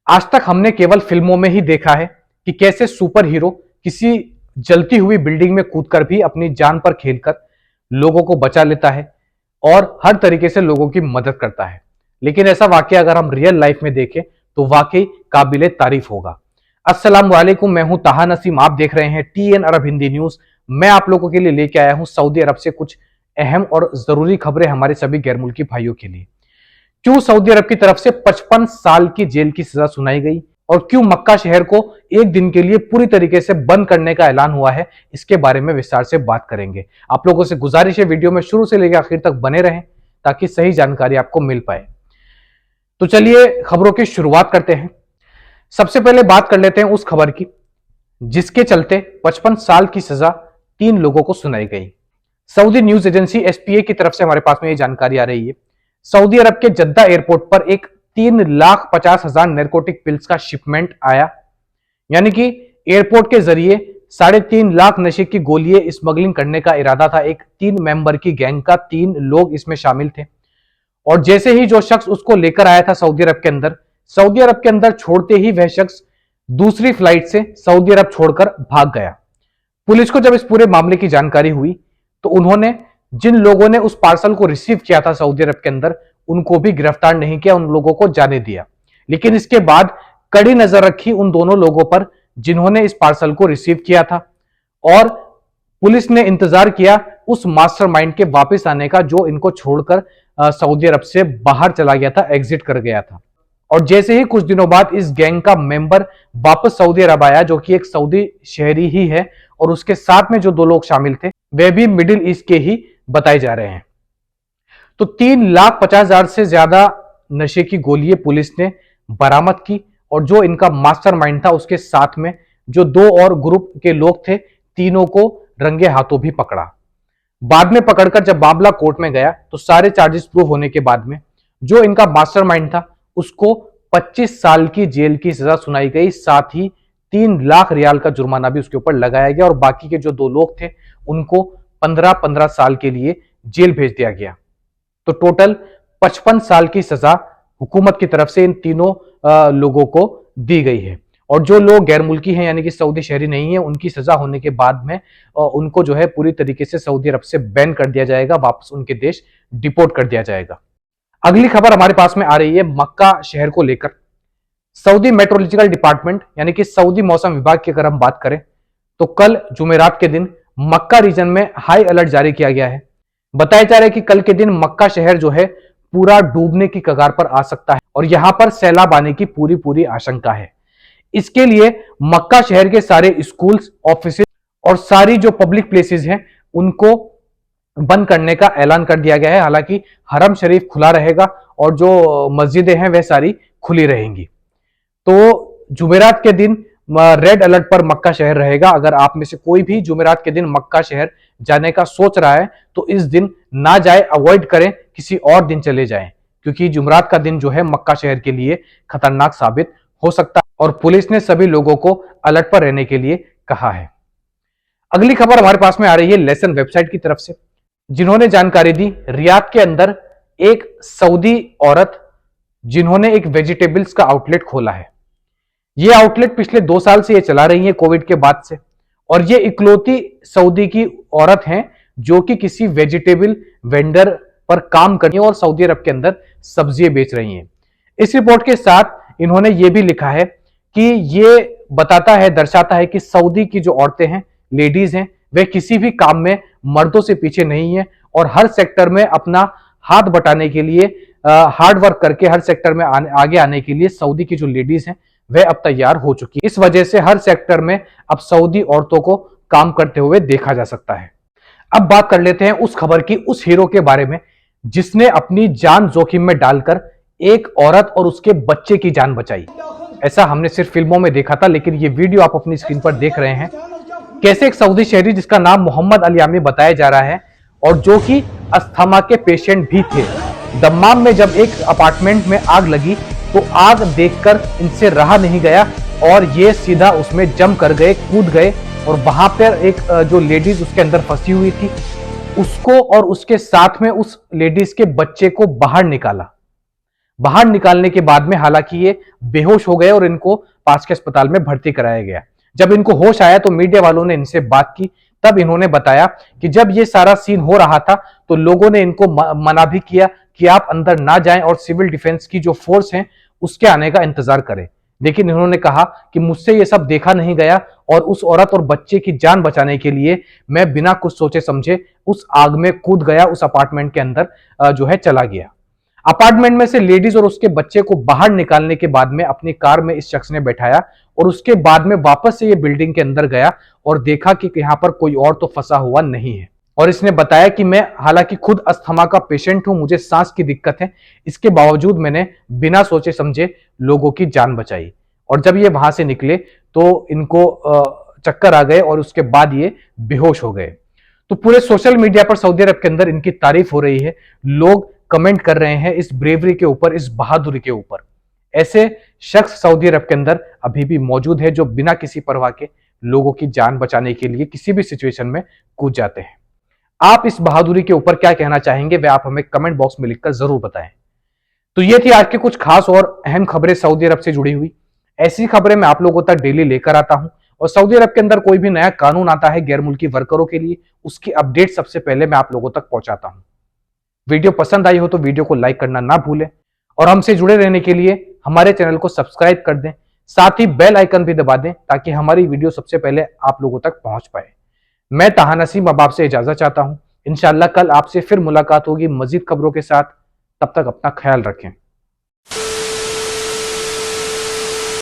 आज तक हमने केवल फिल्मों में ही देखा है कि कैसे सुपर हीरो किसी जलती हुई बिल्डिंग में कूदकर भी अपनी जान पर खेलकर लोगों को बचा लेता है और हर तरीके से लोगों की मदद करता है। लेकिन ऐसा वाकया अगर हम रियल लाइफ में देखें तो वाकई काबिले तारीफ होगा। अस्सलाम वालेकुम, मैं हूं ताहा नसीम, आप देख रहे हैं TN अरब हिंदी न्यूज। मैं आप लोगों के लिए लेके आया हूं सऊदी अरब से कुछ अहम और जरूरी खबरें हमारे सभी गैर मुल्की भाइयों के लिए। क्यों सऊदी अरब की तरफ से 55 साल की जेल की सजा सुनाई गई और क्यों मक्का शहर को एक दिन के लिए पूरी तरीके से बंद करने का ऐलान हुआ है, इसके बारे में विस्तार से बात करेंगे। आप लोगों से गुजारिश है वीडियो में शुरू से लेकर आखिर तक बने रहें ताकि सही जानकारी आपको मिल पाए। तो चलिए खबरों की शुरुआत करते हैं। सबसे पहले बात कर लेते हैं उस खबर की जिसके चलते 55 साल की सजा 3 लोगों को सुनाई गई। सऊदी न्यूज एजेंसी SPA की तरफ से हमारे पास में ये जानकारी आ रही है। सऊदी अरब के जद्दा एयरपोर्ट पर एक 3,50,000 नैर्कोटिक पिल्स का शिपमेंट आया, यानी कि एयरपोर्ट के जरिए 3.5 लाख नशे की गोलियां स्मगलिंग करने का इरादा था। एक 3 मेंबर की गैंग का 3 लोग इसमें शामिल थे और जैसे ही जो शख्स उसको लेकर आया था सऊदी अरब के अंदर छोड़ते ही वह शख्स दूसरी फ्लाइट से सऊदी अरब छोड़कर भाग गया। पुलिस को जब इस पूरे मामले की जानकारी हुई तो उन्होंने जिन लोगों ने उस पार्सल को रिसीव किया था सऊदी अरब के अंदर, उनको भी गिरफ्तार नहीं किया, उन लोगों को जाने दिया। लेकिन इसके बाद कड़ी नजर रखी उन दोनों लोगों पर जिन्होंने इस पार्सल को रिसीव किया था और पुलिस ने इंतजार किया उस मास्टरमाइंड के वापस आने का जो इनको छोड़कर सऊदी अरब से बाहर चला गया था, एग्जिट कर गया था। और जैसे ही कुछ दिनों बाद इस गैंग का मेंबर वापस सऊदी अरब आया, जो कि एक सऊदी शहरी ही है, और उसके साथ में जो 2 लोग शामिल थे वे भी मिडिल ईस्ट के ही बताए जा रहे हैं। तो 3,50,000 से ज्यादा नशे की गोलियां पुलिस ने बरामद की और जो इनका मास्टरमाइंड था उसके साथ में जो 2 और ग्रुप के लोग थे, तीनों को रंगे हाथों भी पकड़ा। बाद में पकड़कर जब मामला कोर्ट में गया तो सारे चार्जेस प्रूव होने के बाद में जो इनका मास्टरमाइंड था उसको 25 साल की जेल की सजा सुनाई गई। साथ ही 3 लाख रियाल का जुर्माना भी उसके ऊपर लगाया गया और बाकी के जो 2 लोग थे उनको 15-15 साल के लिए जेल भेज दिया गया। तो टोटल 55 साल की सजा हुकूमत की तरफ से इन तीनों लोगों को दी गई है। और जो लोग गैर मुल्की हैं यानी कि सऊदी शहरी नहीं है, उनकी सजा होने के बाद में उनको जो है पूरी तरीके से सऊदी अरब से बैन कर दिया जाएगा, वापस उनके देश डिपोर्ट कर दिया जाएगा। अगली खबर हमारे पास में आ रही है मक्का शहर को लेकर। सऊदी मेट्रोलॉजिकल डिपार्टमेंट यानी कि सऊदी मौसम विभाग की अगर हम बात करें तो कल जुमेरात के दिन मक्का रीजन में हाई अलर्ट जारी किया गया है। बताया जा रहा है कि कल के दिन मक्का शहर जो है पूरा डूबने की कगार पर आ सकता है और यहां पर सैलाब आने की पूरी आशंका है। इसके लिए मक्का शहर के सारे स्कूल्स, ऑफिस और सारी जो पब्लिक प्लेसेस हैं उनको बंद करने का ऐलान कर दिया गया है। हालांकि हरम शरीफ खुला रहेगा और जो मस्जिदें हैं वह सारी खुली रहेंगी। तो जुमेरात के दिन रेड अलर्ट पर मक्का शहर रहेगा। अगर आप में से कोई भी जुमेरात के दिन मक्का शहर जाने का सोच रहा है तो इस दिन ना जाए, अवॉइड करें, किसी और दिन चले जाएं, क्योंकि जुमेरात का दिन जो है मक्का शहर के लिए खतरनाक साबित हो सकता है और पुलिस ने सभी लोगों को अलर्ट पर रहने के लिए कहा है। अगली खबर हमारे पास में आ रही है लेसन वेबसाइट की तरफ से, जिन्होंने जानकारी दी रियाद के अंदर एक सऊदी औरत जिन्होंने एक वेजिटेबल्स का आउटलेट खोला है। यह आउटलेट पिछले 2 साल से ये चला रही है कोविड के बाद से, और ये इकलौती सऊदी की औरत हैं जो कि किसी वेजिटेबल वेंडर पर काम कर रही है और सऊदी अरब के अंदर सब्जियां बेच रही हैं। इस रिपोर्ट के साथ इन्होंने ये भी लिखा है कि ये दर्शाता है कि सऊदी की जो औरतें हैं, लेडीज हैं, वे किसी भी काम में मर्दों से पीछे नहीं है और हर सेक्टर में अपना हाथ बटाने के लिए, हार्ड वर्क करके हर सेक्टर में आगे आने के लिए सऊदी की जो लेडीज हैं वह अब तैयार हो चुकी है। इस वजह से हर सेक्टर में अब सऊदी औरतों को काम करते हुए देखा जा सकता है। अब बात कर लेते हैं उस खबर की, उस हीरो के बारे में जिसने अपनी जान जोखिम में डालकर एक औरत और उसके बच्चे की जान बचाई। ऐसा हमने सिर्फ फिल्मों में देखा था, लेकिन ये वीडियो आप अपनी स्क्रीन पर देख रहे हैं कैसे एक सऊदी शहरी जिसका नाम मोहम्मद अलियामी बताया जा रहा है और जो कि अस्थमा के पेशेंट भी थे, दम्माम में जब एक अपार्टमेंट में आग लगी तो आग देखकर इनसे रहा नहीं गया और ये सीधा उसमें जम कर गए, कूद गए और वहां पर एक जो लेडीज उसके अंदर फंसी हुई थी उसको और उसके साथ में उस लेडीज के बच्चे को बाहर निकाला। बाहर निकालने के बाद में हालांकि ये बेहोश हो गए और इनको पास के अस्पताल में भर्ती कराया गया। जब इनको होश आया तो मीडिया वालों ने इनसे बात की, तब इन्होंने बताया कि जब ये सारा सीन हो रहा था तो लोगों ने इनको मना भी किया कि आप अंदर ना जाएं और सिविल डिफेंस की जो फोर्स है उसके आने का इंतजार करें। लेकिन इन्होंने कहा कि मुझसे ये सब देखा नहीं गया और उस औरत और बच्चे की जान बचाने के लिए मैं बिना कुछ सोचे समझे उस आग में कूद गया, उस अपार्टमेंट के अंदर जो है चला गया। अपार्टमेंट में से लेडीज और उसके बच्चे को बाहर निकालने के बाद में अपनी कार में इस शख्स ने बैठाया और उसके बाद में वापस से ये बिल्डिंग के अंदर गया और देखा कि यहां पर कोई और तो फंसा हुआ नहीं है। और इसने बताया कि मैं हालांकि खुद अस्थमा का पेशेंट हूं, मुझे सांस की दिक्कत है, इसके बावजूद मैंने बिना सोचे समझे लोगों की जान बचाई। और जब ये वहां से निकले तो इनको चक्कर आ गए और उसके बाद ये बेहोश हो गए। तो पूरे सोशल मीडिया पर सऊदी अरब के अंदर इनकी तारीफ हो रही है, लोग कमेंट कर रहे हैं इस ब्रेवरी के ऊपर, इस बहादुरी के ऊपर। ऐसे शख्स सऊदी अरब के अंदर अभी भी मौजूद है जो बिना किसी परवाह के लोगों की जान बचाने के लिए किसी भी सिचुएशन में कूद जाते हैं। आप इस बहादुरी के ऊपर क्या कहना चाहेंगे वह आप हमें कमेंट बॉक्स में लिखकर जरूर बताएं। तो ये थी आज की कुछ खास और अहम खबरें सऊदी अरब से जुड़ी हुई। ऐसी खबरें मैं आप लोगों तक डेली लेकर आता हूं और सऊदी अरब के अंदर कोई भी नया कानून आता है गैर मुल्की वर्करों के लिए, उसकी अपडेट सबसे पहले मैं आप लोगों तक पहुंचाता हूं। वीडियो पसंद आई हो तो वीडियो को लाइक करना ना भूलें और हमसे जुड़े रहने के लिए हमारे चैनल को सब्सक्राइब कर दें, साथ ही बेल आइकन भी दबा दें ताकि हमारी वीडियो सबसे पहले आप लोगों तक पहुंच पाए। मैं ताहा नसीम अब आपसे इजाजत चाहता हूं। इंशाल्लाह कल आपसे फिर मुलाकात होगी मजीद खबरों के साथ। तब तक अपना ख्याल रखें।